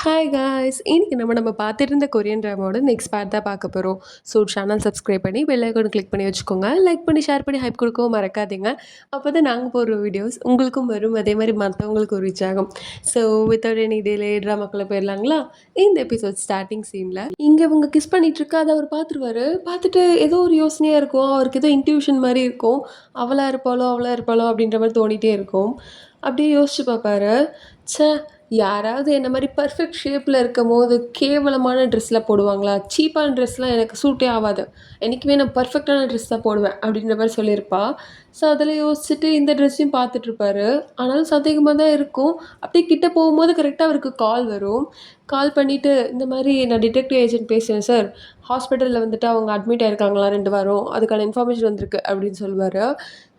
Hi guys! இன்னைக்கு நம்ம பார்த்துட்டு இருந்த கொரியன் ட்ராமாவோட நெக்ஸ்ட் பார்ட் தான் பார்க்க போறோம். ஸோ சேனல் சப்ஸ்கிரைப் பண்ணி பெல் ஐகான கிளிக் பண்ணி வச்சுக்கோங்க. லைக் பண்ணி, ஷேர் பண்ணி, ஹைப் கொடுக்கவும் மறக்காதீங்க. அப்போ தான் நாங்க போடுற வீடியோஸ் உங்களுக்கும் வரும். அதே மாதிரி மற்றவங்களுக்கும் ரீச் ஆகும். ஸோ வித்தவுட் எனி டிலே ட்ராமாக்குள்ள போயிடலாங்களா? இந்த எபிசோட் ஸ்டார்டிங் சீனில் இங்கே இவங்க கிஸ் பண்ணிட்டு இருக்கா, அதை அவர் பார்த்துருவாரு. பார்த்துட்டு ஏதோ ஒரு யோசனையாக இருக்கும். அவருக்கு ஏதோ இன்ட்யூஷன் மாதிரி இருக்கும். அவளாக இருப்பாளோ அப்படின்ற மாதிரி தோணிகிட்டே இருக்கும். அப்படியே யோசிச்சு பார்ப்பாரு. ச்சே, யாராவது என்ன மாதிரி பர்ஃபெக்ட் ஷேப்பில் இருக்கும்போது கேவலமான ட்ரெஸ்ஸில் போடுவாங்களா? சீப்பான ட்ரெஸ்லாம் எனக்கு சூட்டே ஆகாது. என்றைக்குமே நான் பர்ஃபெக்டான ட்ரெஸ் தான் போடுவேன் அப்படின்ற மாதிரி சொல்லியிருப்பா. ஸோ அதில் யோசிச்சுட்டு இந்த ட்ரெஸ்ஸையும் பார்த்துட்ருப்பாரு. ஆனாலும் சந்தேகமாக தான் இருக்கும். அப்படியே கிட்ட போகும்போது கரெக்டாக அவருக்கு கால் வரும். கால் பண்ணிவிட்டு, இந்த மாதிரி நான் டிடெக்டிவ் ஏஜென்ட் பேசுகிறேன் சார். ஹாஸ்பிட்டலில் வந்துட்டு அவங்க அட்மிட் ஆயிருக்காங்களா 2 வாரம். அதுக்கான இன்ஃபர்மேஷன் வந்திருக்கு அப்படின்னு சொல்லுவார்.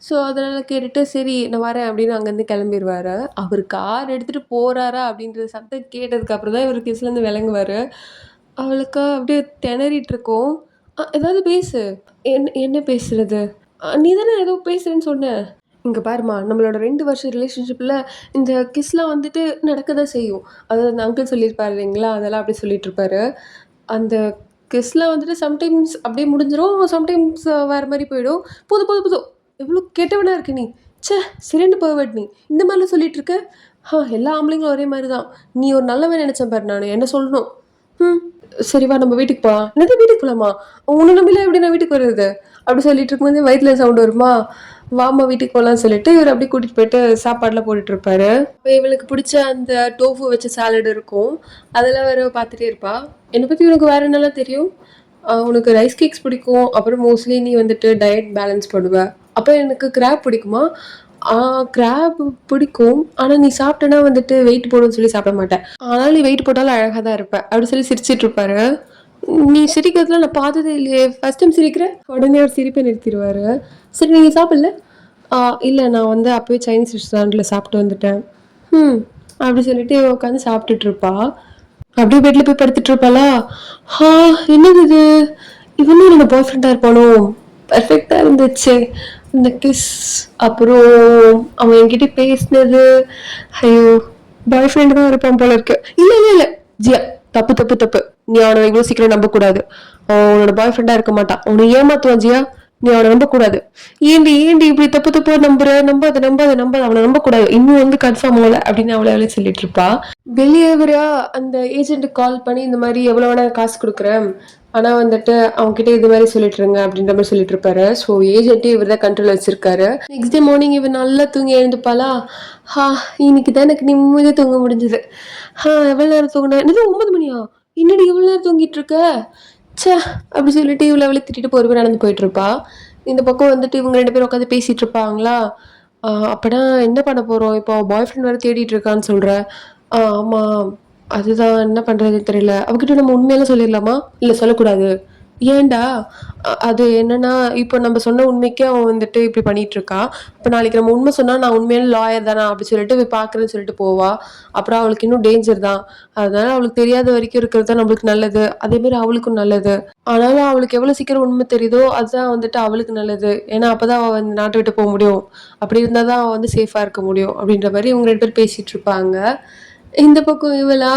ஸோ அதனால் கேட்டுட்டு சரி நான் வரேன் அப்படின்னு அங்கேருந்து கிளம்பிடுவார். அவர் கார் எடுத்துகிட்டு போகிறாரா அப்படின்ற சத்தம் கேட்டதுக்கப்புறம் தான் இவர் கிஸ்லேருந்து விளங்குவார். அவளுக்கு அப்படியே திணறிட்டு இருக்கோம். ஏதாவது பேசு. என்ன பேசுறது? நீ தானே ஏதோ பேசுகிறேன்னு சொன்ன. இங்கே பாருமா, நம்மளோட 2 வருஷம் ரிலேஷன்ஷிப்பில் இந்த கிஸ்லாம் வந்துட்டு நடக்க தான் செய்யும். அதாவது அந்த அங்கிள் சொல்லியிருப்பாரு இல்லைங்களா, அதெல்லாம் அப்படியே சொல்லிகிட்ருப்பாரு. அந்த கிஸ்லாம் வந்துட்டு சம்டைம்ஸ் அப்படியே முடிஞ்சிடும், சம்டைம்ஸ் வேறு மாதிரி போயிடும். புது புது புது எவ்வளோ கெட்டவனா இருக்க நீ! ச்சே, சிறண்டு போவட் நீ இந்த மாதிரிலாம் சொல்லிட்டு இருக்க. எல்லா ஆம்பளைங்களும் ஒரே மாதிரி தான். நீ ஒரு நல்லவன் நினச்சேன் பாரு, நான் என்ன சொல்லணும். சரிவா நம்ம வீட்டுக்கு போகலாம். என்னது வீட்டுக்கு போகலாமா? உன்னை நம்பிலாம் எப்படி நான் வீட்டுக்கு வருது அப்படி சொல்லிட்டு இருக்கும்போது வயிற்றுல சவுண்டு வருமா? வாமா வீட்டுக்கு போகலான்னு சொல்லிட்டு இவர் அப்படியே கூட்டிகிட்டு போயிட்டு சாப்பாடுலாம் போட்டுட்ருப்பாரு. இப்போ இவளுக்கு பிடிச்ச அந்த டோஃபு வச்ச சாலட் இருக்கும். அதெல்லாம் வேறு பார்த்துட்டே இருப்பா. என்னை பற்றி உனக்கு வேறு என்னெல்லாம் தெரியும்? உனக்கு ரைஸ் கேக்ஸ் பிடிக்கும். அப்புறம் மோஸ்ட்லி நீ வந்துட்டு டயட் பேலன்ஸ் பண்ணுவ. அப்போ எனக்கு கிராப் பிடிக்குமா? கிராப் பிடிக்கும். ஆனால் நீ சாப்பிட்டேன்னா வந்துட்டு வெயிட் போடுன்னு சொல்லி சாப்பிட மாட்டேன். ஆனால் நீ வெயிட் போட்டாலும் அழகாக தான் இருப்பேன் அப்படி சொல்லி சிரிச்சிட்டு இருப்பாரு. நீ சிரிக்கிறதுலாம் நான் பார்த்ததே இல்லையே, ஃபர்ஸ்ட் டைம் சிரிக்கிற. உடனே அவர் சிரிப்பை நிறுத்திடுவார். சரி நீங்கள் சாப்பிடல? இல்லை, நான் வந்து அப்போயே சைனீஸ் ரெஸ்டாரண்ட்டில் சாப்பிட்டு வந்துட்டேன். அப்படி சொல்லிட்டு உட்காந்து சாப்பிட்டுட்டு இருப்பா. அப்படியே பெட்டில் போய் படுத்துட்டு இருப்பாளா. என்னது இது? இவனும் என்னோட பாய் ஃப்ரெண்டாக இருப்பானோ? பர்ஃபெக்டாக இருந்துச்சு இந்த கிஸ். அப்புறம் அவன் என்கிட்ட பேசினது. ஐயோ, பாய் ஃப்ரெண்டு தான் இருப்பான் போல இருக்கு. இல்லை இல்லை இல்லை ஜியா, தப்பு தப்பு தப்பு. நீ அவனை இவ்வளோ சீக்கிரம் நம்பக்கூடாது. அவனோட பாய் ஃப்ரெண்டாக இருக்க மாட்டான். அவனை ஏமாத்துவான் ஜியா. நீ அவனை நம்பக்கூடாது. ஏண்டி இப்படி தப்பு தப்பா நம்புற? நம்பாத அவனை நம்பக்கூடாது. இன்னும் வந்து கன்ஃபார்ம் ஆகல அப்படின்னு அவளே சொல்லிட்டு இருப்பா. வெளியே அந்த ஏஜென்ட்டுக்கு கால் பண்ணி இந்த மாதிரி எவ்வளோ வேணா காசு கொடுக்குறேன், ஆனால் வந்துட்டு அவங்ககிட்ட இது மாதிரி சொல்லிட்டு இருங்க அப்படின்ற மாதிரி சொல்லிட்டு இருப்பாரு. ஸோ ஏஜென்ட்டே இவர் தான் கண்ட்ரோல் வச்சிருக்காரு. நெக்ஸ்ட் டே மார்னிங் இவர் நல்லா தூங்கி எழுந்துப்பாளா. இன்னைக்கு தான் எனக்கு நிம்மதியாக தூங்க முடிஞ்சது. எவ்வளோ நேரம் தூங்கினேன்? என்னது 9 மணியா? என்னடி இவ்வளோ நேரம் தூங்கிட்டு இருக்க? ச்சே அப்படி சொல்லிட்டு இவ்வளோ திட்டிட்டு பொறுப்பு நடந்து போயிட்டு இருப்பா. இந்த பக்கம் வந்துட்டு இவங்க 2 பேரும் உட்காந்து பேசிட்டு இருப்பாங்களா. அப்படா என்ன பண்ண போறோம் இப்போ? பாய் ஃப்ரெண்ட் வேறு தேடிட்டு இருக்கான்னு சொல்ற. ஆமாம், அதுதான் என்ன பண்ணுறதுன்னு தெரியல. அவகிட்ட நம்ம உண்மையெல்லாம் சொல்லிடலாமா? இல்லை சொல்லக்கூடாது. ஏன்டா? அது என்னன்னா, இப்போ நம்ம சொன்ன உண்மைக்கே அவன் வந்துட்டு இப்படி பண்ணிட்டு இருக்கா. இப்போ நாளைக்கு நம்ம உண்மை சொன்னால் நான் உண்மையான லாயர் தானா அப்படி சொல்லிட்டு போய் பார்க்குறேன்னு சொல்லிட்டு போவா. அப்புறம் அவளுக்கு இன்னும் டேஞ்சர் தான். அதனால அவளுக்கு தெரியாத வரைக்கும் இருக்கிறது தான் நம்மளுக்கு நல்லது. அதேமாரி அவளுக்கும் நல்லது. ஆனாலும் அவளுக்கு எவ்வளோ சீக்கிரம் உண்மை தெரியுதோ அதுதான் வந்துட்டு அவளுக்கு நல்லது. ஏன்னா அப்போ தான் அவள் வந்து நாட்டை விட்டு போக முடியும். அப்படி இருந்தால் தான் அவள் வந்து சேஃபாக இருக்க முடியும் அப்படின்ற மாதிரி இவங்க 2 பேர் பேசிகிட்டு இருப்பாங்க. இந்த பக்கம் இவளா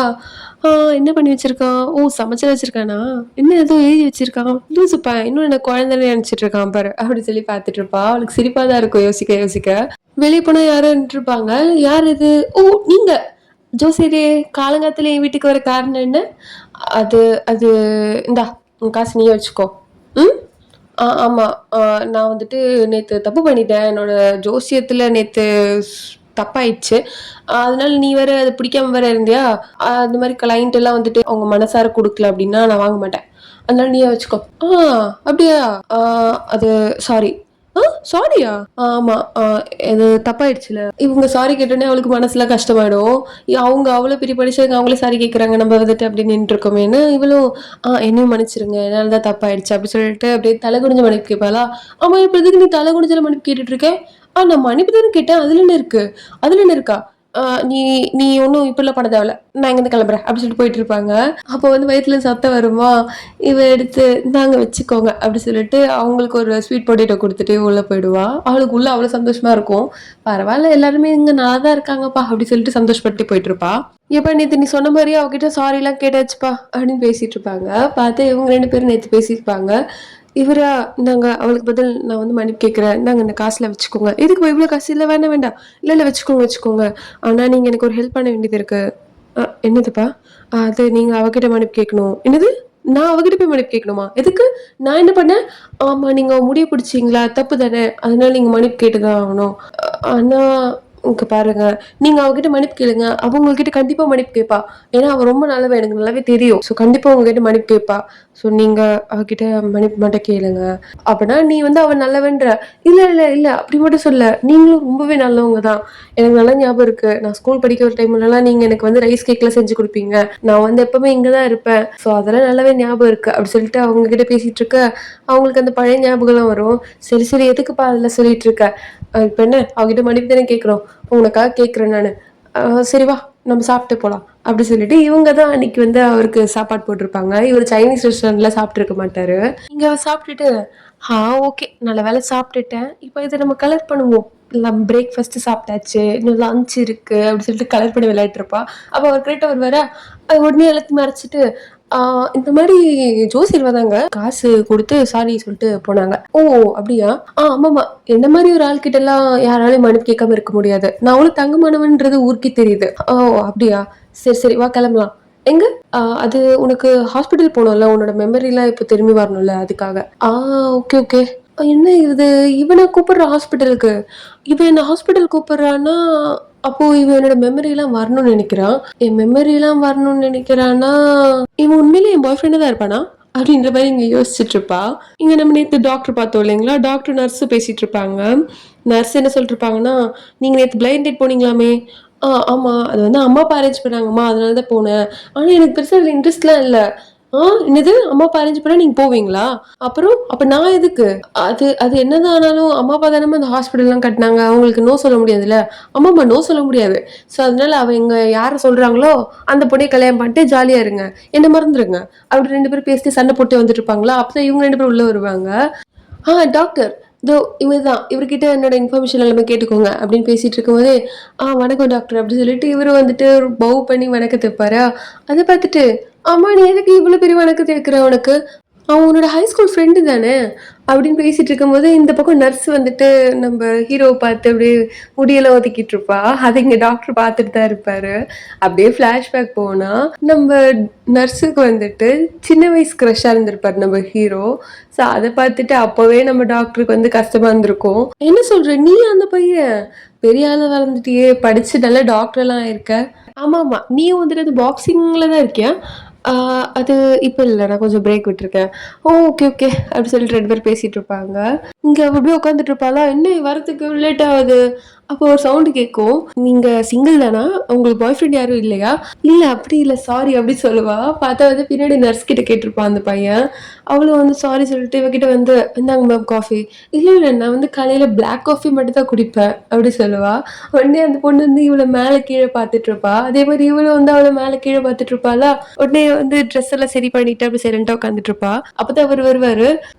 என்ன பண்ணி வச்சிருக்கான்? சமைச்சு வச்சிருக்கானா? என்ன ஏதோ எழுதி வச்சிருக்கான்? லூசுப்பா, இன்னும் என்ன குழந்தைன்னு நினைச்சிட்டு இருக்கான் பாரு அப்படி சொல்லி பார்த்துட்டு இருப்பா. அவளுக்கு சிரிப்பா தான் இருக்கும் யோசிக்க. வெளியே போனா யாரும் இருப்பாங்க. யார் இது? நீங்க ஜோசியரே, காலங்காத்துல என் வீட்டுக்கு வர காரணம் என்ன? அது அது இந்தா உன் காசு நீயே வச்சுக்கோ. ஆமாம், நான் வந்துட்டு நேற்று தப்பு பண்ணிட்டேன். என்னோட ஜோசியத்தில் நேற்று தப்பாயிடுச்சு. அதனால நீ வேற அது பிடிக்காம வேற இருந்தியா. அந்த மாதிரி கிளைண்ட் எல்லாம் வந்துட்டு அவங்க மனசார கொடுக்கல அப்படின்னா நான் வாங்க மாட்டேன். அதனால நீயே வச்சுக்கோ. அப்படியா? அது சாரி. சாரியா? ஆமா, இது தப்பாயிடுச்சுல. இவங்க சாரி கேட்டோன்னே அவளுக்கு மனசுல கஷ்டமாயிடும். அவங்க அவ்வளோ பெரிய படிச்சவங்க, அவங்களே சாரி கேட்குறாங்க, நம்ம வந்துட்டு அப்படி நின்று இருக்கோமேனு இவளும் என்னையும் மன்னிச்சிருங்க, என்னால் தான் தப்பாயிடுச்சு அப்படி சொல்லிட்டு அப்படியே தலை குடிஞ்ச மன்னிப்பு கேட்பாளா. ஆமா, இப்போ எதுக்கு நீ தலை குடிஞ்சல மன்னிப்பு கேட்டுட்டு இருக்கேன்? நான் மன்னிப்பு தானே கேட்டேன். அதுல என்ன இருக்கா? "அ நீ நீ ஒண்ணும் இப்படிலாம் பண்ண தேவையில்ல. நான் இங்கேருந்து கிளம்புறேன்" அப்படின்னு சொல்லிட்டு போயிட்டுருப்பாங்க. அப்போ வந்து வயித்துல சத்தம் வருமா, இவ எடுத்து "இந்தாங்க வச்சுக்கோங்க" அப்படி சொல்லிட்டு அவங்களுக்கு ஒரு ஸ்வீட் பொட்டேட்டோ குடுத்துட்டு உள்ள போயிடுவா. அவளுக்கு உள்ள அவ்வளோ சந்தோஷமா இருக்கும். "பரவால்ல எல்லாருமே இங்க நல்லா தான் இருக்காங்கப்பா" அப்படி சொல்லிட்டு சந்தோஷப்பட்டு போயிட்டுருப்பா. "எப்பா நேத்து நீ சொன்ன மாரியே அவகிட்ட சாரிலாம் கேட்டாச்சுப்பா" அப்படின்னு பேசிட்டு இருப்பாங்க. பார்த்தா இவங்க 2 பேரும் நேத்து பேசியிருப்பாங்க. இவரா, "இந்தாங்க அவளுக்கு பதில் நான் வந்து மன்னிப்பு கேட்கிறேன். இந்தாங்க இந்த காசுலாம் வச்சுக்கோங்க." "எதுக்குப்பா இவ்ளோ காசு?" "இல்ல வேண்டாம், வேண்டாம்." "இல்ல, இல்ல வச்சுக்கோங்க, வச்சுக்கோங்க. ஆனா நீங்க எனக்கு ஒரு ஹெல்ப் பண்ண வேண்டியது இருக்கு." என்னதுப்பா?" அது நீங்க அவகிட்ட மன்னிப்பு கேட்கணும்." "என்னது? நான் அவகிட்ட போய் மன்னிப்பு கேட்கணுமா? எதுக்கு? நான் என்ன பண்ணேன்?" "ஆமா, நீங்க முடிய பிடிச்சீங்களா? தப்பு தானே. அதனால நீங்க மன்னிப்பு கேட்டு தான் ஆகணும்." ஆனா இங்க பாருங்க, நீங்க அவகிட்ட மன்னிப்பு கேளுங்க. அவ உங்ககிட்ட கண்டிப்பா மன்னிப்பு கேட்பா. ஏன்னா அவ ரொம்ப நல்லவ எனக்கு நல்லாவே தெரியும். ஸோ கண்டிப்பா உங்ககிட்ட மன்னிப்பு கேட்பா. ஸோ நீங்க அவகிட்ட மன்னிப்பு மட்டும் கேளுங்க. அப்பன்னா நீ வந்து அவ நல்லவன்ற. இல்ல, இல்ல, இல்ல அப்படி மட்டும் சொல்லல. நீங்களும் ரொம்பவே நல்லவங்க தான். எனக்கு நல்லா ஞாபகம் இருக்கு. நான் ஸ்கூல் படிக்கிற டைம்லலாம் நீங்க எனக்கு வந்து ரைஸ் கேக்லாம் செஞ்சு குடுப்பீங்க. நான் வந்து எப்பவுமே இங்க தான் இருப்பேன். ஸோ அதெல்லாம் நல்லாவே ஞாபகம் இருக்கு. அப்படி சொல்லிட்டு அவங்க கிட்ட பேசிட்டு இருக்க, அவங்களுக்கு அந்த பழைய ஞாபகம்லாம் வரும். சரி, சரி எதுக்குப்பா அதெல்லாம் சொல்லிட்டு இருக்க? இப்ப என்ன அவகிட்ட மன்னிப்பு தானே கேட்குறோம். உனக்காக கேட்குறேன் நானு. அ சரி வா நம்ம சாப்பிட்டு போலாம். அப்படி சொல்லிட்டு இவங்க தான் அன்னைக்கு வந்து அவருக்கு சாப்பாடு போட்டிருப்பாங்க. இவரு சைனீஸ் ரெஸ்டாரண்ட்ல சாப்பிட்டுருக்க மாட்டாரு. இங்க சாப்பிட்டுட்டு, "ஆ ஓகே. நல்ல வேளை சாப்பிட்டுட்டேன். இப்ப இத நம்ம கலர் பண்ணுவோம். பிரேக்ஃபாஸ்ட் சாப்பிட்டாச்சு. இன்னும் லஞ்ச் இருக்கு." அப்படி சொல்லிட்டு கலர் பண்ணி விளையாடிட்டு இருப்பா. அப்ப அவர் கிட்ட வருவாரா, உடனே எல்லாத்தையும் மறைச்சுட்டு, "ஆ இந்த மாரி ஜோசியர் வந்தாங்க. காசு குடுத்து சாரி சொல்லிட்டு போனாங்க." "ஓ! அப்படியா? ஆமாமா. என்ன மாரி ஒரு ஆள் கிட்டலாம் யாராலயும் மன்னிப்பு கேட்காம இருக்க முடியாது. நான் அவ்வளவு தங்கமானவன்றது ஊருக்கே தெரியுது." "ஓ! அப்படியா? சரி, சரி வா கிளம்பலாம்." "எங்க?" அது உனக்கு ஹாஸ்பிட்டல் போணும்ல. உன்னோட மெமரிலாம் இப்ப திரும்பி வரணும்ல அதுக்காக." Okay, okay." என்ன இது? இவன கூப்பிடுறா ஹாஸ்பிட்டலுக்கு. இவன் என்ன ஹாஸ்பிட்டல் கூப்பிடுறான்னா, அப்போ இவன் என்னோட மெமரிலாம் வரணும்னு நெனைக்கிறான். என் மெமரிலாம் வரணும்னு நெனைக்கிறான்னா, இவன் உண்மையிலே என் பாய் ஃப்ரெண்டா தான் இருப்பானா? அப்படின்ற மாரி இங்க யோசிச்சுட்டு இருப்பா. இங்க நம்ம நேத்து டாக்டர் பார்த்தோம் இல்லைங்களா? டாக்டர், நர்ஸும் பேசிட்டு இருப்பாங்க. நர்ஸ் என்ன சொல்லிட்டு இருப்பாங்கன்னா, "நீங்க நேத்து பிளைண்ட் டேட் போனீங்களாமே?" ஆமா. அது வந்து அம்மா அப்பா அரேஞ்ச் பண்ணாங்கம்மா. அதனால தான் போனேன். ஆனா எனக்கு பெருசா அதுல இன்ட்ரெஸ்ட்லாம் இல்ல." என்னது? அம்மா அப்பா அரேஞ்ச் பண்ணா நீங்க போவீங்களா? அப்புறம்? அப்ப நான் எதுக்கு? அது அது என்னதான் ஆனாலும் அம்மா, அப்பா தானேம்மா இந்த ஹாஸ்பிட்டல்லாம் கட்டுனாங்க. அவங்களுக்கு நோ சொல்ல முடியாதுல்ல. ஆமாம்மா, நோ சொல்ல முடியாது. ஸோ அதனால அவங்க யார சொல்றாங்களோ, அந்த பொண்ணையே கல்யாணம் பண்ணிட்டு ஜாலியா இருங்க. என்ன மறந்துருங்க. அப்படி 2 பேரும் பேசிட்டு சண்டை போட்டு வந்துட்டு இருப்பாங்களா, அப்பதான் இவங்க 2 பேரும் உள்ள வருவாங்க. டாக்டர். இதோ இவர் தான். இவர்கிட்ட என்னோட இன்ஃபர்மேஷன் எல்லாமே கேட்டுக்கோங்க அப்படின்னு பேசிட்டு இருக்கும்போதே, வணக்கம் டாக்டர் அப்படின்னு சொல்லிட்டு இவரு வந்துட்டு பவ் பண்ணி வணக்கத்த வைப்பாரா, அத பார்த்துட்டு, ஆமா நீ எதுக்கு இவ்வளோ பெரிய வணக்கத்த வைக்கிற உனக்கு? அவன் உன்னோட ஹை ஸ்கூல் ஃப்ரெண்டு தானே! அப்படின்னு பேசிட்டு இருக்கும்போது, இந்த பக்கம் நர்ஸ் வந்துட்டு நம்ப ஹீரோவ பார்த்து அப்படியே முடியெல்லாம் ஒதுக்கிட்டு இருப்பா. அத இங்க டாக்டர் பார்த்துட்டு தான் இருப்பாரு. அப்படியே ஃப்ளாஷ்பேக் போனா, நம்ப நர்ஸுக்கு வந்துட்டு சின்ன வயசு க்ரஷ்ஷா இருந்திருப்பாரு நம்ம ஹீரோ. ஸோ அத பார்த்துட்டு அப்பவே நம்ம டாக்டருக்கு வந்து கஷ்டமா இருந்திருக்கும். "என்ன சொல்ற? நீயா அந்த பையன்? பெரிய ஆளா வளர்ந்துட்டியே! படிச்சு நல்லா டாக்டர்லாம் ஆயிருக்க." "ஆமாமா. நீயும் வந்துட்டு அந்த பாக்ஸிங்ல தான் இருக்கியா?" ஆ அது இப்ப இல்ல. நான் கொஞ்சம் பிரேக் விட்டுருக்கேன். Okay, okay. அப்படி சொல்லிட்டு 2 பேரும் பேசிட்டு இருப்பாங்க. இங்க அவ அப்படியே உட்காந்துட்டு இருப்பாளா, "என்ன வரதுக்கு லேட் ஆகுது?" அப்போ ஒரு சவுண்ட் கேட்கும். "நீங்க சிங்கிள் தானா? உங்களுக்கு பாய் ஃப்ரெண்ட் யாரும் இல்லையா?" "இல்ல அப்படி இல்ல. சாரி" அப்படி சொல்லுவா. பார்த்தா வந்து பின்னாடி நர்ஸ் கிட்ட கேட்டிருப்பான் அந்த பையன். அவளும் வந்து சாரி சொல்லிட்டு இவகிட்ட வந்து, "இந்தாங்க மேம் காஃபி." "இல்ல, இல்ல. நான் வந்து காலையில பிளாக் காஃபி மட்டும் தான் குடிப்பேன்." அப்படி சொல்லுவா. உடனே அந்த பொண்ணு வந்து இவள மேல கீழ பார்த்துட்டு இருப்பா. அதே மாரி இவளும் வந்து அவள மேல கீழ பார்த்துட்டு இருப்பாளா, உடனே வந்து ட்ரெஸ் எல்லாம் சரி பண்ணிட்டு அப்படி சைலன்ட்டா உட்காந்துட்டு இருப்பா. அப்பதான் அவரு வருவாரு.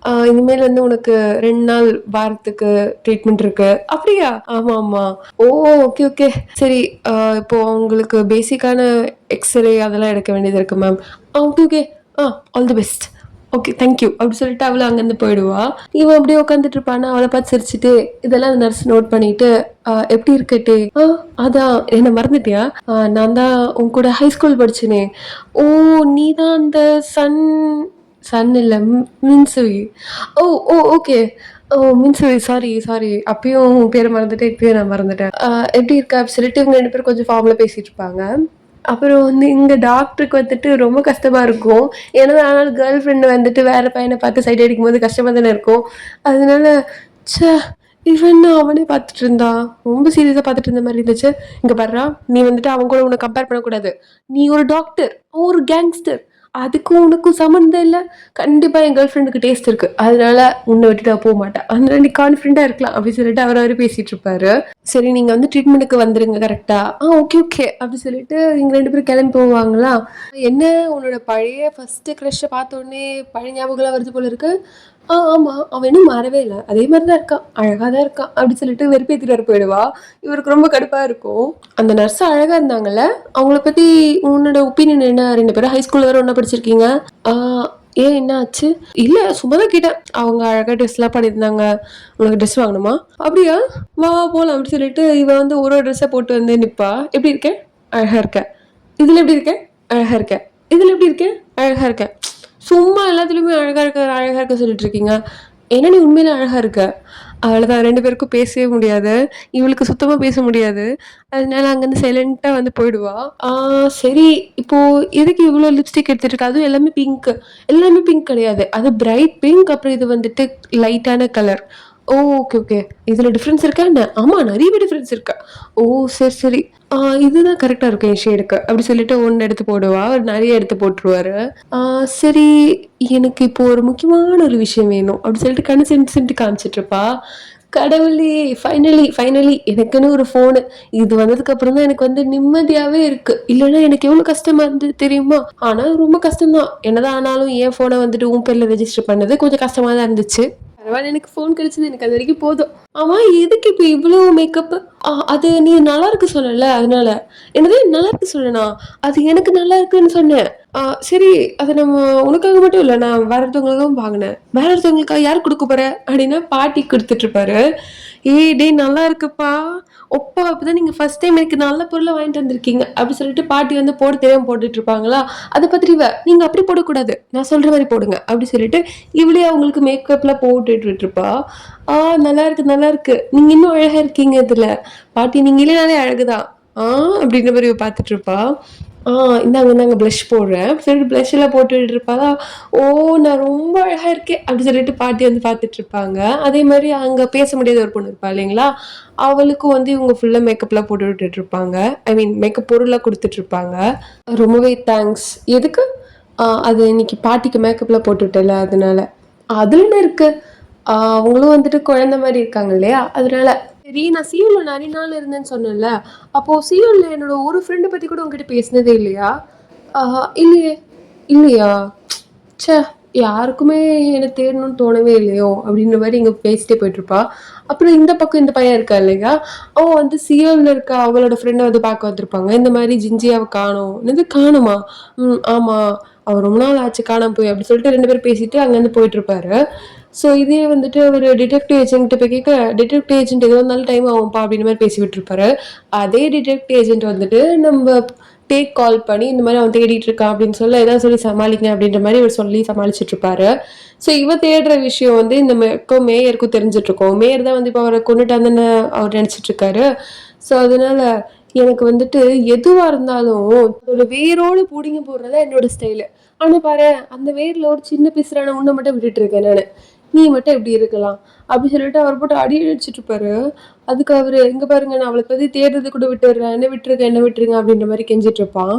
இனிமேல் வந்து உனக்கு 2 நாள் வாரத்துக்கு ட்ரீட்மெண்ட் இருக்கு." "அப்படியா?" "ஆமாமா." "ஓ! Okay, okay. சரி அ இப்போ உங்களுக்கு பேசிக்கான எக்ஸ்ரே அதெல்லாம் எடுக்க வேண்டியது இருக்கு ma'am." Okay, okay. All the best." Okay thank you." அப்படி சொல்லிட்டு அவளும் அங்கருந்து போயிடுவா. இவன் அப்படியே உட்காந்துட்டு இருப்பானா, அவள பார்த்து சிரிச்சுட்டு, இதெல்லாம் அந்த நர்ஸ் நோட் பண்ணிட்டு, எப்படி இருக்கே?" அதான் என்ன மறந்துட்டியா? நான் தான் உன் கூட ஹை ஸ்கூல் படிச்சேனே." "ஓ! நீ தான் அந்த சன் சன் இல்ல மின்சுயி. ஓ! ஓ! ஓகே. ஓ! மின்சுயி சாரி, சாரி. அப்பயும் உன் பேர மறந்துட்டேன். இப்பயும் நான் மறந்துட்டேன். எப்படி இருக்க?" அப்படி சொல்லிட்டு இவங்க 2 பேரும் கொஞ்சம் ஃபார்மலா பேசிட்டு இருப்பாங்க. அப்புறம் வந்து இங்க டாக்டருக்கு வந்துட்டு ரொம்ப கஷ்டமா இருக்கும். என்னதான் ஆனாலும் கேர்ள் ஃப்ரெண்ட் வந்துட்டு வேற பையன பார்த்து சைட் அடிக்கும்போது கஷ்டமா தானே இருக்கும். அதனால, ச்சே! இவன் என்ன அவனே பார்த்துட்டு இருந்தான். ரொம்ப சீரியஸா பார்த்துட்டு இருந்த மாரி இருந்துச்சு. இங்க பார்றா! நீ வந்துட்டு அவன் கூட உன்ன கம்பேர் பண்ணக்கூடாது. நீ ஒரு டாக்டர். அவன் ஒரு கேங்ஸ்டர். அதுக்கும் உனக்கும் சம்மந்தம் இல்ல. கண்டிப்பா என் கேர்ள் ஃப்ரெண்டுக்கு டேஸ்ட் இருக்கு. அதனால உன்ன விட்டுட்டு அவ போமாட்டா. அதனால நீ கான்ஃபிடென்ட்டா இருக்கலாம்." அப்படி சொல்லிட்டு அவரு பேசிட்டு இருப்பாரு. சரி நீங்க வந்து ட்ரீட்மெண்ட்க்கு வந்துருங்க கரெக்ட்டா? Okay, okay. அப்படி சொல்லிட்டு இவங்க 2 பேரும் கிளம்பி போவாங்களா? "என்ன உன்னோட பழைய ஃபர்ஸ்ட்டு க்ரஷ்ஷ பார்த்தோனே பழைய ஞாபகம்லாம் வருது போல இருக்கு." ஆமா. அவன் இன்னும் மாறவே இல்ல. அதே மாரி தான் இருக்கான். அழகா தான் இருக்கான்." அப்படி சொல்லிட்டு வெறுப்பேத்திட்டு வேற போயிடுவா. இவருக்கு ரொம்ப கடுப்பா இருக்கும். அந்த நர்ஸ் அழகா இருந்தாங்கல்ல, அவங்கள பத்தி உன்னோட ஒப்பீனியன் என்ன? 2 பேரும் ஹை ஸ்கூல்ல வேற ஒண்ணா படிச்சிருக்கீங்க. ஆ ஏன் என்ன ஆச்சு? இல்ல சும்மா தான் கேட்டேன். அவங்க அழகா ட்ரெஸ்லாம் பண்ணியிருந்தாங்க. உனக்கு ட்ரெஸ் வாங்கணுமா? அப்படியா? வா வா போலாம் அப்படி சொல்லிட்டு இவ வந்து ஒரு ஒரு ட்ரெஸ்ஸா போட்டு வந்து நிப்பா. எப்படி இருக்க? அழகா இருக்க. இதுல எப்படி இருக்க? அழகா இருக்க. இதுல எப்படி இருக்க? அழகா இருக்க. சும்மா எல்லாத்துலயுமே அழகா இருக்க, அழகா இருக்க சொல்லிட்டு இருக்கீங்க. ஏன்னா நீ உண்மையிலே அழகா இருக்க. அவ்வளதான் 2 பேருக்கும் பேசவே முடியாது. இவளுக்கு சுத்தமா பேச முடியாது. அதனால அங்கருந்து சைலன்ட்டா வந்து போயிடுவா. ஆ சரி, இப்போ எதுக்கு இவ்ளோ லிப்ஸ்டிக் எடுத்துட்டு இருக்க? அதுவும் எல்லாமே பிங்க். எல்லாமே பிங்க் கிடையாது. அது பிரைட் பிங்க் அப்புறம் இது வந்துட்டு லைட்டான கலர். Okay, okay. இதுல டிஃபரன்ஸ் இருக்கா என்ன? ஆமா நெறையவே டிஃபரன்ஸ் இருக்கு. ஓ! சரி, சரி. ஆ இதுதான் கரெக்ட்டா இருக்கும் என் ஷேடுக்கு. அப்படி சொல்லிட்டு 1 எடுத்து போடுவா. அவரு நெறைய எடுத்து போட்டுருவாரு. ஆ சரி, எனக்கு இப்போ ஒரு முக்கியமான ஒரு விஷயம் வேணும். அப்படி சொல்லிட்டு கண்ணு சிமிட்டி சிமிட்டி காமிச்சிட்டு இருப்பா. கடவுளே! ஃபைனலி ஃபைனலி எனக்குன்னு ஒரு ஃபோனு. இது வந்ததுக்கு அப்புறம் தான் எனக்கு வந்து நிம்மதியாவே இருக்கு. இல்லன்னா எனக்கு எவ்வளோ கஷ்டமா இருந்தது தெரியுமா? ஆனா ரொம்ப கஷ்டம் தான். என்னதான் ஆனாலும் என் ஃபோன வந்துட்டு உன் பேர்ல ரெஜிஸ்டர் பண்ணது கொஞ்சம் கஷ்டமா தான் இருந்துச்சு. பரவால்ல எனக்கு ஃபோன் கிடைச்சது. எனக்கு அது வரைக்கும் போதும். ஆமா எதுக்கு இப்ப இவ்ளோ மேக்கப்பு? அது நீ நல்லா இருக்கு சொன்னல்ல அதனால. என்னது நல்லா இருக்கு சொன்னேனா? அது எனக்கு நல்லா இருக்குன்னு சொன்னேன். ஆ சரி அத நம்ம உனக்காக மட்டும் இல்ல. நான் வேற ஒருத்தவங்களுக்கும் வாங்குனேன். வேற ஒருத்தவங்களுக்கா யாருக்கு குடுக்க போற? அப்டின்னா பாட்டிக்கு குடுத்துட்டு இருப்பாரு. ஏய் டேய் நல்லா இருக்குப்பா. ஒப்பா அப்பதான் நீங்க ஃபர்ஸ்ட் டைம் எனக்கு நல்ல பொருளா வாங்கிட்டு வந்திருக்கீங்க. அப்டி சொல்லிட்டு பாட்டி வந்து போட தெரியாம போட்டுட்டு இருப்பாங்களா? அத பார்த்துட்டு இவ, நீங்க அப்டி போடக்கூடாது. நான் சொல்ற மாரி போடுங்க. அப்டி சொல்லிட்டு இவளே அவங்களுக்கு மேக்கப்லாம் போட்டுட்டு இருப்பா. ஆ நல்லாருக்கு, நல்லாருக்கு. நீங்க இன்னும் அழகா இருக்கீங்க இதுல. பாட்டி நீங்க இல்லனாலே அழகுதான். ஆ அப்படின்ற மாரி இவ பார்த்துட்டு இருப்பா. ஆ இந்தாங்க, இந்தாங்க ப்ளஷ் போடுறேன். அப்படி சொல்லிட்டு ப்ளஷ் எல்லாம் போட்டுட்டு இருப்பாளா, ஓ! நான் ரொம்ப அழகா இருக்கேன். அப்படி சொல்லிட்டு பாட்டி வந்து பார்த்துட்டு இருப்பாங்க. அதே மாரி அங்க பேச முடியாத ஒரு பொண்ணு இருப்பா இல்லைங்களா? அவளுக்கும் வந்து இவங்க ஃபுல்லா மேக்கப்லாம் போட்டு விட்டுட்டு இருப்பாங்க. ஐ மீன் மேக்கப் பொருள்லாம் குடுத்துட்டு இருப்பாங்க. ரொம்பவே தேங்க்ஸ். எதுக்கு? அது இன்னைக்கு பாட்டிக்கு மேக்கப்லாம் போட்டு விட்டேன்ல அதனால. அதுல என்ன இருக்கு? அவங்களும் வந்துட்டு குழந்தை மாரி இருக்காங்க இல்லையா? அதனால. சரி நான் சியோல்ல நெறைய நாள் இருந்தேன்னு சொன்னேன்ல. அப்போ சியோல்ல என்னோட ஒரு ஃப்ரெண்ட பத்தி கூட உன்கிட்ட பேசினதே இல்லையா? இல்லையே. இல்லையா? ச்சே! யாருக்குமே என்ன தேடணும்னு தோணவே இல்லையோ! அப்டின்ற மாரி இங்க பேசிட்டே போயிட்டுருப்பா. அப்புறம் இந்த பக்கம் இந்த பையன் இருக்கா இல்லையா? அவன் வந்து சியோல்ல இருக்க அவளோட ஃப்ரெண்ட வந்து பார்க்க வந்திருப்பாங்க. இந்த மாரி ஜிஞ்சியாவ காணோம். என்னது காணோமா? ஆமா. அவ ரொம்ப நாள் ஆச்சு காணாம போய் அப்டி சொல்லிட்டு 2 பேரும் பேசிட்டு அங்கருந்து போயிட்டுருப்பாரு. ஸோ இதே வந்துட்டு அவரு டிடெக்டிவ் ஏஜென்ட்ட போய் கேட்க, டிடெக்டிவ் ஏஜென்ட் எதுவா இருந்தாலும் டைம் ஆகும்ப்பா அப்டின்ற மாரி பேசி விட்டுருப்பாரு. அதே டிடெக்டிவ் ஏஜென்ட் வந்துட்டு நம்ப டேக் கால் பண்ணி இந்த மாரி அவன் தேடிட்டு இருக்கான் அப்படின்னு சொல்ல ஏதாவது சொல்லி சமாளிங்க அப்படின்ற மாரி இவர் சொல்லி சமாளிச்சுட்டு இருப்பாரு. ஸோ இவ தேடுற விஷயம் வந்து இந்த மேயருக்கும் தெரிஞ்சுட்டு இருக்கும். மேயர் தான் வந்து இப்போ அவரை கொண்டுட்டாங்கன்னு அவர் நினைச்சிட்டு இருக்காரு. ஸோ அதனால எனக்கு வந்துட்டு எதுவா இருந்தாலும் அதோட வேரோட புடுங்கி போடுறது தான் என்னோட ஸ்டைலு. ஆனா பாரேன் அந்த வேர்ல ஒரு சின்ன பிசுறான உன்னை மட்டும் விட்டுட்டு இருக்கேன் நானு. நீ மட்டும் எப்படி இருக்கலாம்? அப்படி சொல்லிட்டு அவர் போட்டு அடி அடிச்சுட்டு இருப்பாரு. அதுக்கு அவரு, "இங்க பாருங்க நான் அவள பத்தி தேடுறது கூட விட்டுர்றேன். என்ன விட்டுருங்க, என்ன விட்டுருங்க" அப்படின்ற மாரி கெஞ்சிட்டு இருப்பான்.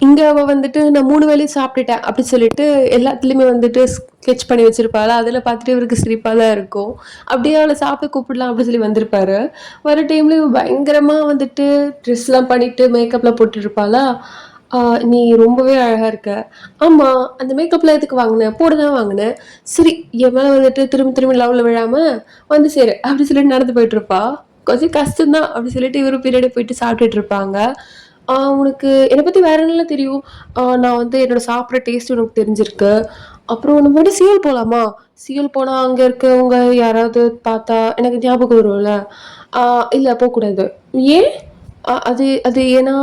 இங்க அவ வந்துட்டு, "நான் 3 வேளையும் சாப்பிட்டுட்டேன்" அப்படி சொல்லிட்டு எல்லாத்துலயுமே வந்துட்டு ஸ்கெட்ச் பண்ணி வச்சிருப்பாளா, அதுல பார்த்துட்டு இவருக்கு சிரிப்பா தான் இருக்கும். அப்படியே அவள சாப்பிட கூப்பிடலாம் அப்படி சொல்லி வந்திருப்பாரு. வர டைம்ல இவ பயங்கரமா வந்துட்டு ட்ரெஸ்லாம் பண்ணிட்டு, மேக்கப்லாம் போட்டுட்டு இருப்பாளா, "நீ ரொம்பவே அழகா இருக்க." "ஆமா, அந்த மேக்கப்லாம் எதுக்கு வாங்குன? போட தான் வாங்குனேன்." சரி, என் மேல வந்துட்டு திரும்ப திரும்ப லவ்ல விழாம வந்து சேரு அப்படி சொல்லிட்டு நடந்து போயிட்டுருப்பா. கொஞ்சம் கஷ்டம் தான் அப்படி சொல்லிட்டு இவரும் பின்னாடி போயிட்டு சாப்பிட்டுட்டு இருப்பாங்க. உனக்கு என்னை பத்தி வேற என்னலாம் தெரியும்? நான் வந்து என்னோட சாப்பிடுற டேஸ்ட் உனக்கு தெரிஞ்சிருக்கு. அப்புறம் நம்ம வந்து சியோல் போலாமா? சியோல் போனா அங்க இருக்கவங்க யாராவது பார்த்தா எனக்கு ஞாபகம் வரும்ல. ஆ இல்ல போக்கூடாது. ஏன்? அது அது ஏன்னா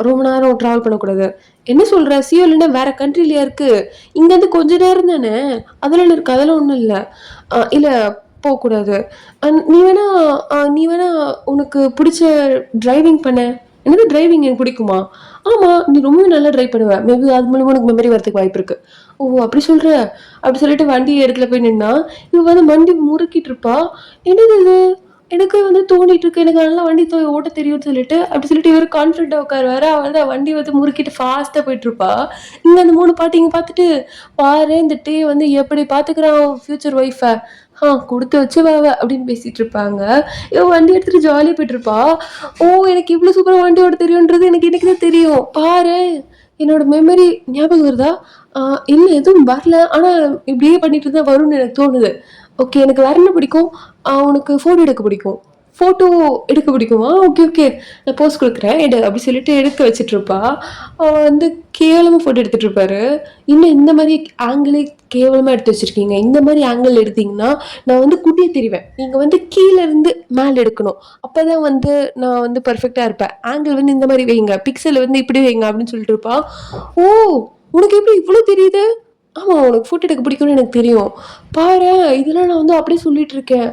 ரொம்ப நேரம் ட்ராவல் பண்ணக்கூடாது. என்ன சொல்ற? சியோல்ன்னா வேற கண்ட்ரிலயா இருக்கு? இங்கேருந்து கொஞ்ச நேரம் தானே! அதெல்லாம் என்ன இருக்கு? அதெல்லாம் ஒண்ணும் இல்ல. இல்ல போக்கூடாது. நீ வேணா உனக்கு புடிச்ச டிரைவிங் பண்ண. என்னது டிரைவிங் எனக்கு பிடிக்குமா? ஆமா, நீ ரொம்பவே நல்லா டிரைவ் பண்ணுவ. மேபி அது மூலியமா உனக்கு மெமரி வரதுக்கு வாய்ப்பு இருக்கு. ஓ! அப்படி சொல்ற? அப்படி சொல்லிட்டு வண்டி இடத்துல போய் நின்னா, இவ வந்து வண்டி முறுக்கிட்டு இருப்பா. என்னது இது? எனக்கு வந்து தோணிட்டு இருக்கு. எனக்கு நல்லா வண்டி ஓட்ட தெரியும்னு சொல்லிட்டு, அப்படி சொல்லிட்டு இவரு கான்ஃபிடென்ட்டா உட்காருவாரு. அவள் தான் வண்டி வந்து முறுக்கிட்டு ஃபாஸ்ட்டா போயிட்டுருப்பா. இங்க அந்த 3 பாட்டிங்க பார்த்துட்டு, "பாரேன் இந்த டீ வந்து எப்படி பார்த்துக்கிறான் ஃப்யூச்சர் ஒய்ஃப. குடுத்து வச்சவ அவ" அப்படின்னு பேசிட்டு இருப்பாங்க. இவ வண்டி எடுத்துட்டு ஜாலியா போயிட்டுருப்பா. ஓ! எனக்கு இவ்ளோ சூப்பரா வண்டி ஓட்ட தெரியும்ன்றது எனக்கு இன்னைக்கு தான் தெரியும். பாரேன்! என்னோட மெமரி ஞாபகம் வருதா? ஆ இல்ல எதுவும் வரல. ஆனா இப்படியே பண்ணிட்டு இருந்தா வரும்னு எனக்கு தோணுது. ஓகே. எனக்கு வேற என்ன பிடிக்கும்? உனக்கு ஃபோட்டோ எடுக்க பிடிக்கும். ஃபோட்டோ எடுக்க பிடிக்குமா? Okay, okay. நான் போஸ் குடுக்குறேன். எடு அப்படி சொல்லிட்டு எடுக்க வச்சுட்ருப்பா. அவ வந்து கேவலமா ஃபோட்டோ எடுத்துட்டு இருப்பாரு. "என்ன இந்த மாரி ஆங்கிளே கேவலமா எடுத்து வச்சிருக்கீங்க. இந்த மாரி ஆங்கிள் எடுத்தீங்கன்னா, நான் வந்து குட்டியா தெரிவேன். நீங்க வந்து கீழ இருந்து மேல எடுக்கணும். அப்பதான் வந்து நான் வந்து பெர்ஃபெக்ட்டா இருப்பேன். ஆங்கிள் வந்து இந்த மாரி வைங்க. பிக்சல் வந்து இப்படி வைங்க" அப்படின்னு சொல்லிட்டு இருப்பா. "ஓ! உனக்கு எப்படி இவ்ளோ தெரியுது?" "ஆமா, உனக்கு ஃபோட்டோ எடுக்க பிடிக்கும்னு எனக்கு தெரியும். பாரேன்! இதெல்லாம் நான் வந்து அப்படியே சொல்லிட்டு இருக்கேன்."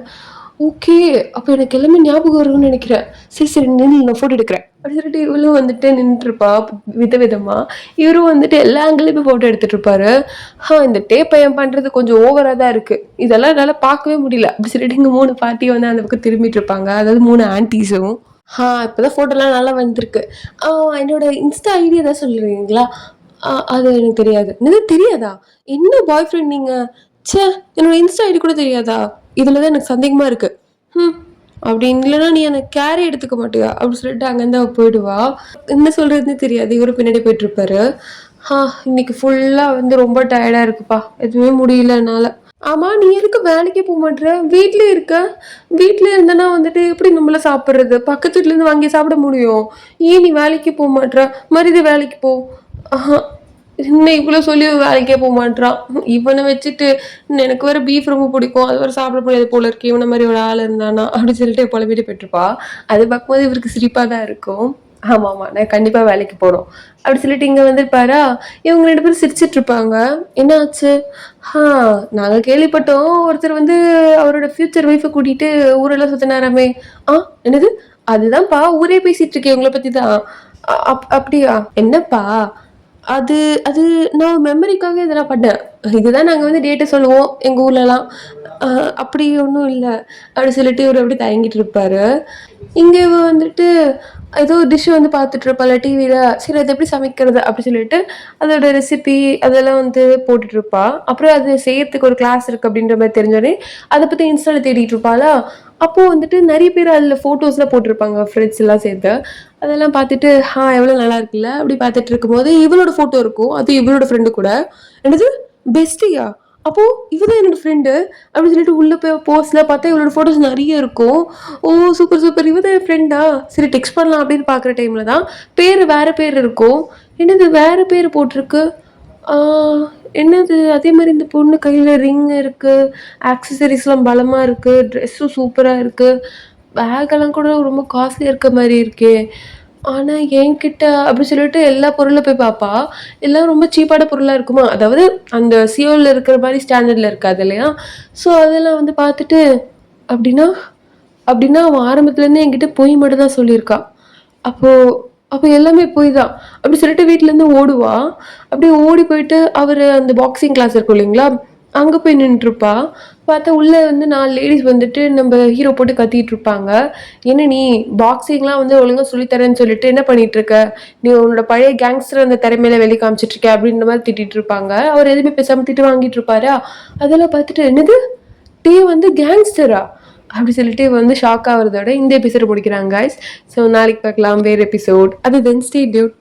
ஓகே. அப்ப எனக்கு எல்லாமே ஞாபகம் வரும்னு நெனைக்கிறேன். சரி, சரி நில்லு நான் ஃபோட்டோ எடுக்கிறேன். அப்படி சொல்லிட்டு இவளும் வந்துட்டு நின்னுட்டுருப்பா விதவிதமா. இவரும் வந்துட்டு எல்லா ஆங்கிள்லயுமே ஃபோட்டோ எடுத்துட்டு இருப்பாரு. இந்த டேப் பையன் பண்றது கொஞ்சம் ஓவரா தான் இருக்கு. இதெல்லாம் என்னால பார்க்கவே முடியல. அப்படி சொல்லிட்டு இங்க 3 பாட்டியும் வந்து அந்த பக்கம் திரும்பிட்டு இருப்பாங்க. அதாவது 3 ஆன்டீஸும். இப்பதான் ஃபோட்டோலாம் நல்லா வந்திருக்கு. ஆ என்னோட இன்ஸ்டா ஐடி ஏதாவது சொல்றீங்களா? அது எனக்கு தெரியாது. என்னது தெரியாதா? என்ன பாய் ஃப்ரெண்ட் நீங்க? ச்சே! என்னோட இன்ஸ்டா ஐடி கூட தெரியாதா? இதுல தான் எனக்கு சந்தேகமா இருக்கு. ம். அப்படி இல்லன்னா நீ என்ன கேரே எடுத்துக்க மாட்டியா? அப்படி சொல்லிட்டு அங்கருந்து அவ போயிடுவா. என்ன சொல்றதுன்னே தெரியாது. இவரும் பின்னாடி போயிட்டுருப்பாரு. ஆ இன்னைக்கு ஃபுல்லா வந்து ரொம்ப டயர்டா இருக்குப்பா. எதுவுமே முடியல என்னால. ஆமா, நீ எதுக்கு வேலைக்கே போமாட்ற? வீட்லயே இருக்க. வீட்ல இருந்தனா வந்துட்டு எப்படி நம்மள சாப்பிடுறது? பக்கத்து வீட்லருந்து வாங்கி சாப்பிட முடியும். ஏன் நீ வேலைக்கு போமாட்ற? மரியாதையா வேலைக்கு போ. ஆஹா. என்ன இவ்ளோ சொல்லியும் வேலைக்கே போமாட்றான். இவன வச்சுட்டு எனக்கு வேற பீஃப் ரொம்ப பிடிக்கும். அது வேற சாப்பிட முடியாது போல இருக்கு. இவன மாரி ஒரு ஆள் இருந்தானா, அப்படின்னு சொல்லிட்டு புலம்பிட்டு போயிட்டுருப்பா. அது பார்க்கும்போது இவருக்கு சிரிப்பா தான் இருக்கும். ஆமாமா. நான் கண்டிப்பா வேலைக்கு போணும். அப்படி சொல்லிட்டு இங்க வந்திருப்பாரா, இவங்க 2 பேரும் சிரிச்சுட்டு இருப்பாங்க. என்ன ஆச்சு? "ஆ நாங்க கேள்விப்பட்டோம். ஒருத்தர் வந்து அவரோட ஃப்யூச்சர் ஒய்ஃப கூட்டிட்டு ஊரெல்லாம் சுத்துனாராமே." "ஆ என்னது? அதுதான்ப்பா ஊரே பேசிட்டு இருக்கே உங்கள பத்தி தான்." அப்படியா? என்னப்பா?" அது அது நான் மெமரிக்காக இதெல்லாம் பண்ணேன். இதுதான் நாங்க வந்து டேட்ட சொல்லுவோம், எங்க ஊர்லலாம். அ அப்படி ஒண்ணும் இல்ல. அப்படி சொல்லிட்டு இவரு அப்படியே தயங்கிட்டு இருப்பாரு. இங்க இவ வந்துட்டு ஏதோ டிஷ் வந்து பார்த்துட்டு இருப்பாளா டிவில. சரி அது எப்படி சமைக்கிறது? அப்படி சொல்லிட்டு அதோட ரெசிபி அதெல்லாம் வந்து போட்டுட்டு இருப்பா. அப்புறம் அது செய்யறதுக்கு ஒரு கிளாஸ் இருக்கு அப்படின்ற மாரி தெரிஞ்சோனே, அத பத்தி இன்ஸ்டால தேடிட்டு இருப்பாளா, அப்போ வந்துட்டு நெறைய பேர் அதுல ஃபோட்டோஸ்லாம் போட்டிருப்பாங்க ஃப்ரெண்ட்ஸ் எல்லாம் சேர்த்து. அதெல்லாம் பார்த்துட்டு, எவ்வளோ நல்லா இருக்குல்ல! அப்படி பார்த்துட்டு இருக்கும்போது, இவளோட ஃபோட்டோ இருக்கும். அது இவளோட ஃப்ரெண்டு கூட. என்னது? பெஸ்டியா? அப்போ இவ தான் என்னோட ஃப்ரெண்டு. அப்படின்னு சொல்லிட்டு உள்ள போய் போஸ்ட்ல பார்த்தா இவளோட ஃபோட்டோஸ் நெறைய இருக்கும். ஓ! Super, super. இவ தான் என் ஃப்ரெண்டா? சரி டெக்ஸ்ட் பண்ணலாம் அப்படின்னு பார்க்குற டைம்ல தான், பேரு வேற பேர் இருக்கும். என்னது வேற பேரு போட்டிருக்கு? ஆ என்னது? அதே மாரி இந்த பொண்ணு கையில ரிங் இருக்கு. ஆக்சஸரீஸ்லாம் பலமா இருக்கு. ட்ரெஸ்ஸும் சூப்பரா இருக்கு. பேக்கெல்லாம் கூட ரொம்ப காஸ்ட்லியா இருக்க மாரி இருக்கே! ஆனா என்கிட்ட அப்படி சொல்லிட்டு எல்லா பொருளும் போய் பாப்பா. எல்லாம் ரொம்ப சீப்பான பொருளா இருக்குமா, அதாவது அந்த சியோல்ல இருக்கிற மாரி ஸ்டாண்டர்ட்ல இருக்காது இல்லையா? ஸோ அதெல்லாம் வந்து பாத்துட்டு, "அப்படின்னா? அப்படின்னா அவன் ஆரம்பத்துலேருந்தே என்கிட்ட பொய் மட்டும் தான் சொல்லியிருக்கா." அப்போ அப்ப எல்லாமே பொய் தான். அப்படி சொல்லிட்டு வீட்லருந்து ஓடுவா. அப்படியே ஓடி போயிட்டு அவரு அந்த பாக்ஸிங் கிளாஸ் இருக்கும் இல்லைங்களா? அங்க போய் நின்னுட்டுருப்பா. பார்த்தா உள்ள வந்து 4 லேடீஸ் வந்துட்டு நம்ப ஹீரோ போட்டு கத்திட்டு இருப்பாங்க. "என்ன நீ பாக்ஸிங்லாம் வந்து ஒழுங்கா சொல்லி தரேன்னு சொல்லிட்டு என்ன பண்ணிட்டு இருக்க? நீ உன்னோட பழைய கேங்ஸ்டர் அந்த திறமையில வெளி காமிச்சுட்டு இருக்க" அப்படின்ற மாரி திட்டிட்டு இருப்பாங்க. அவர் எதுவுமே பேசாம திட்டு வாங்கிட்டு இருப்பாரா, அதெல்லாம் பார்த்துட்டு, "என்னது? டேய் வந்து கேங்ஸ்டரா?" அப்படி சொல்லிட்டு இவ வந்து ஷாக் ஆகுறதோட இந்த எபிசோட முடிக்கிறாங்க காய்ஸ். ஸோ நாளைக்கு பார்க்கலாம் வேற எபிசோட். அது தென் ஸ்டே டியூட்.